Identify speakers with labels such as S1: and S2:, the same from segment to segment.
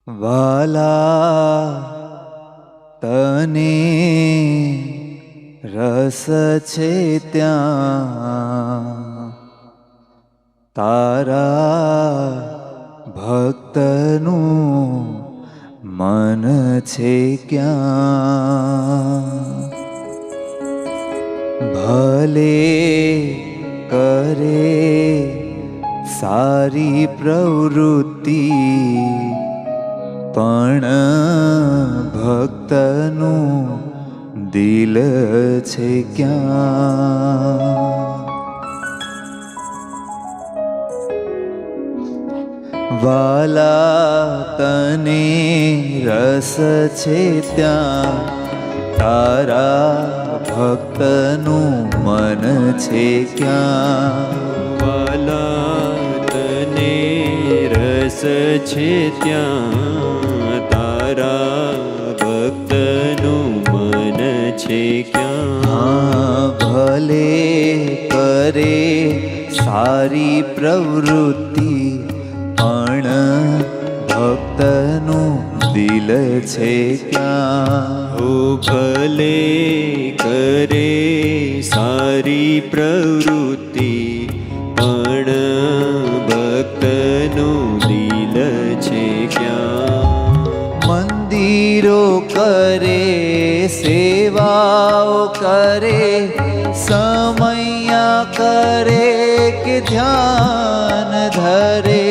S1: વાલા તને રસ છે ત્યાં, તારા ભક્તનું મન છે ક્યાં. ભલે કરે સારી પ્રવૃત્તિ, પણ ભક્તનું દિલ છે ક્યાં. વાલા તને રસ છે ત્યાં, તારા ભક્તનું મન છે ક્યાં.
S2: વાલા તને રસ છે ત્યાં, તારા ભક્તનું મન છે ક્યાં.
S1: ભલે કરે સારી પ્રવૃત્તિ, પણ ભક્તનું દિલ છે ક્યાં.
S2: ભલે કરે સારી પ્રવૃત્તિ, પણ ભક્તનું દિલ છે ક્યાં.
S1: મંદિરો કરે, સેવાઓ કરે, સમૈયા કરે કે ધ્યાન ધરે.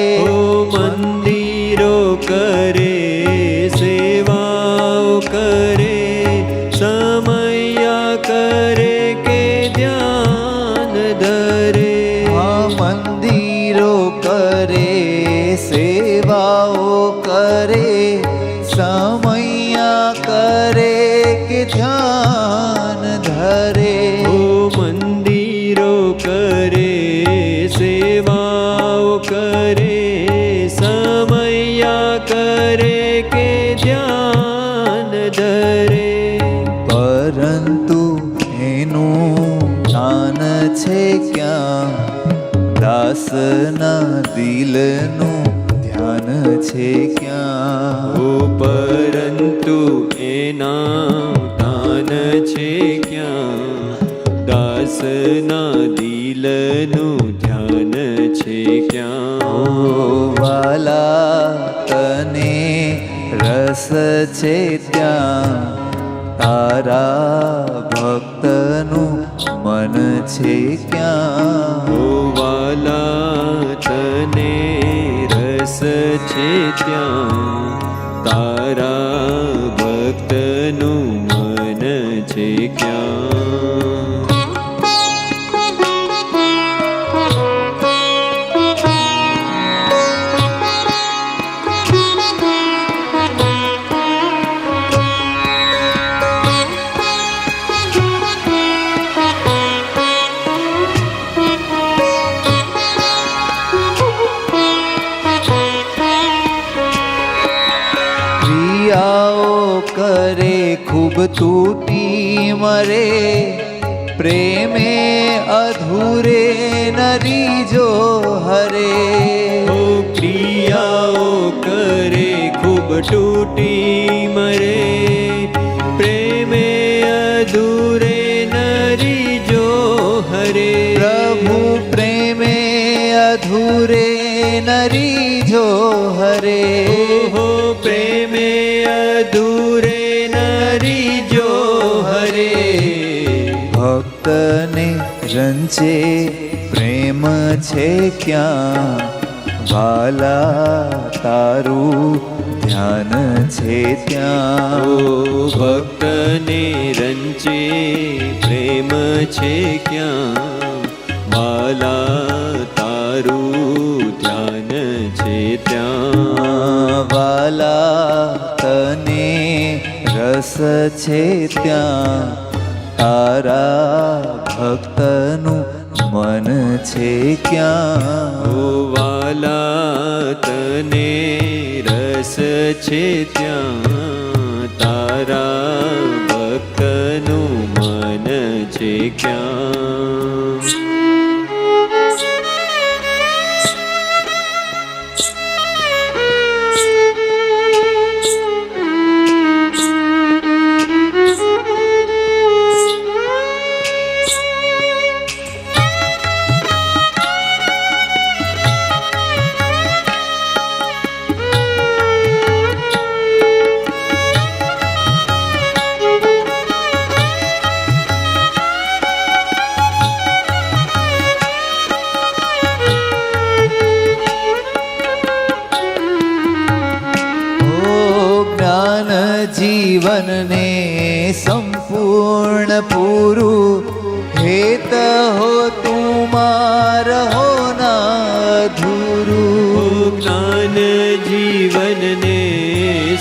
S2: મંદિરો કરે, સેવાઓ કરે, સમૈયા કરે કે ધ્યાન ધરે.
S1: મંદિરો કરે, સેવાઓ કરે, સમૈયા કરે કે ધ્યાન ધરે.
S2: મંદિરો કરે, સેવાઓ કરે, સમૈયા કરે કે ધ્યાન ધરે.
S1: પરંતુ એનું ધ્યાન છે ક્યાં, દાસના દિલનું ધ્યાન છે ક્યાં.
S2: પરંતુ એના દાન છે ક્યાં, દાસના દિલનું ધ્યાન છે ક્યાં.
S1: વાલા તને રસ છે ત્યાં, તારા ભક્તનું મન છે ક્યાં.
S2: વાલા તને રસ છે ત્યાં, તારા ભક્તનું મન છે ક્યાં.
S1: કરે ખૂબ તૂટી મરે, પ્રેમે અધૂરે નરી જો હરે.
S2: ક્રિયાઓ કરે ખૂબ તૂટી મરે, પ્રેમે અધૂરે નરી જો હરે.
S1: પ્રભુ પ્રેમે અધૂરે નરી જો હરે.
S2: પ્રેમે અધૂરે નરી જો હરે.
S1: ભક્તને રંચે પ્રેમ છે ક્યાં, વાલા તારું ધ્યાન છે ત્યાં.
S2: ભક્તને રંચે પ્રેમ છે ક્યાં, વાલા તારું ધ્યાન છે ત્યાં.
S1: વાલા તને રસ છે ત્યાં, તારા ભક્તનું મન છે ક્યાં.
S2: વાલા તને રસ છે ત્યાં, તારા ભક્તનું મન છે ક્યાં.
S1: જ્ઞાન જીવનને સંપૂર્ણ પૂરું હેત હો તુમાર હો ના અધૂરું
S2: જ્ઞાન જીવનને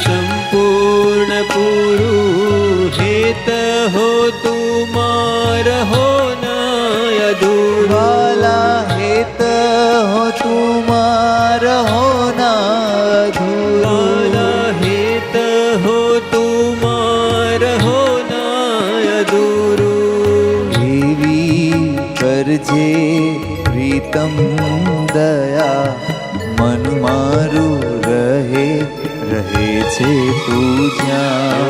S2: સંપૂર્ણ પૂરું હેત હો તુમાર હો ના અધૂરું
S1: વાલા હેત હો તુમાર હો ના અધૂરું
S2: વાલા હેત હો તુમાર હો ના અધૂરું
S1: એવી કરજે પ્રીતમ દયા મન મારું રહે છે પૂજ્યા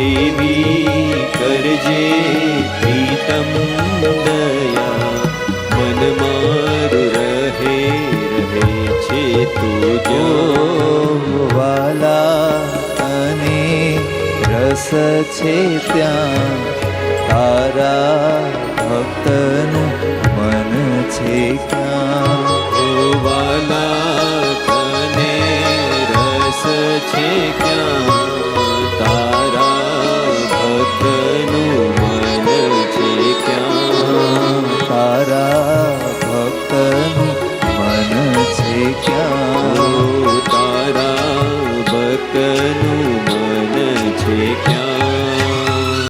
S2: એવી કરજે પ્રીતમ દયા મન મારું રહે છે તું જો
S1: વાલા તને રસ છે ત્યાં તારા ભક્તનું મન છે ક્યાં
S2: વાલા તને રસ છે ક્યાં તારા ભક્તનું મન છે ક્યાં
S1: તારા ભક્તનું મન છે ક્યાં
S2: તારા ભક્તનું મન